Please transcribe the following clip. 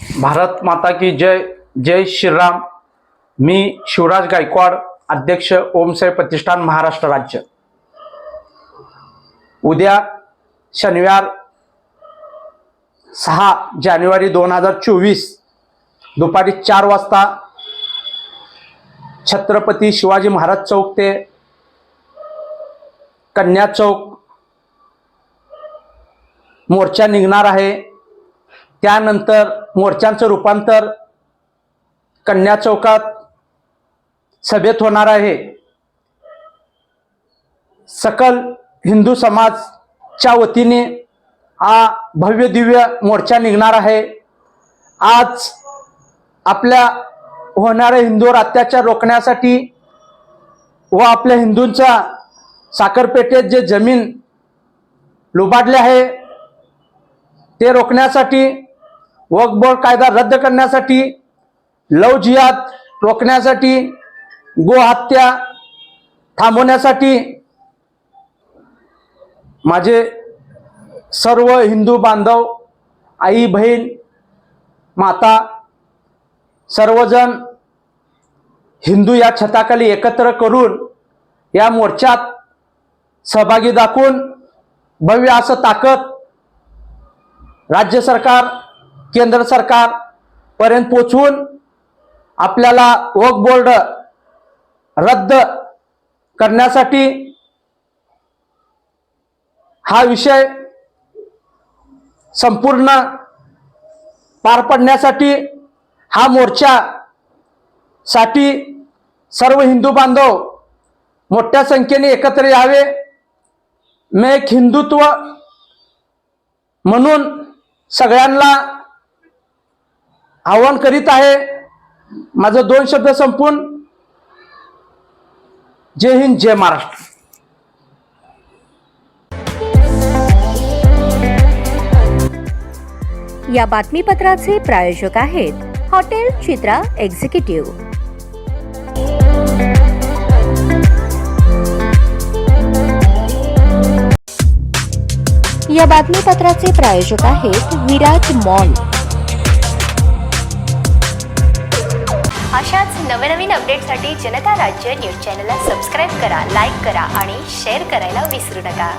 भारत माता की जय. जय श्रीराम. मी शिवराज गायकवाड, अध्यक्ष ओमसाई प्रतिष्ठान महाराष्ट्र राज्य. उद्या शनिवार 6 जानेवारी 2024 दुपारी 4 वाजता छत्रपती शिवाजी महाराज चौक ते कन्या चौक मोर्चा निघणार आहे. त्यानंतर मोर्चांचं रूपांतर कन्या चौकात सभेत होणार आहे. सकल हिंदू समाजच्या वतीने हा भव्य दिव्य मोर्चा निघणार आहे. आज आपल्या होणाऱ्या हिंदूवर अत्याचार रोखण्यासाठी व आपल्या हिंदूंच्या साखरपेठेत जे जमीन लुबाडले आहे ते रोखण्यासाठी, वक्फ बोर्ड कायदा रद्द करण्यासाठी, लव जिहाद रोखण्यासाठी, गोहत्या थांबवण्यासाठी माझे सर्व हिंदू बांधव, आई बहीण माता सर्वजण हिंदू या छताखाली एकत्र करून या मोर्चात सहभागी दाखवून भव्य असं ताकद राज्य सरकार, केंद्र सरकार पर्यंत पोहोचवून आपल्याला वक्फ बोर्ड रद्द करण्यासाठी हा विषय संपूर्ण पार पडण्यासाठी हा मोर्चा साठी सर्व हिंदू बांधव मोठ्या संख्येने एकत्र यावे. मी एक हिंदुत्व म्हणून सगळ्यांना आवाहन करीत आहे. माझं 2 शब्द संपून जय हिंद, जय महाराष्ट्र. या बातमीपत्राचे प्रायोजक आहेत हॉटेल चित्रा एक्झिक्युटिव्ह. या बातमीपत्राचे प्रायोजक आहेत विराज मॉल. अशाच नवनवीन अपडेटसाठी जनता राज्य न्यूज चॅनलला सबस्क्राईब करा, लाईक करा आणि शेअर करायला विसरू नका.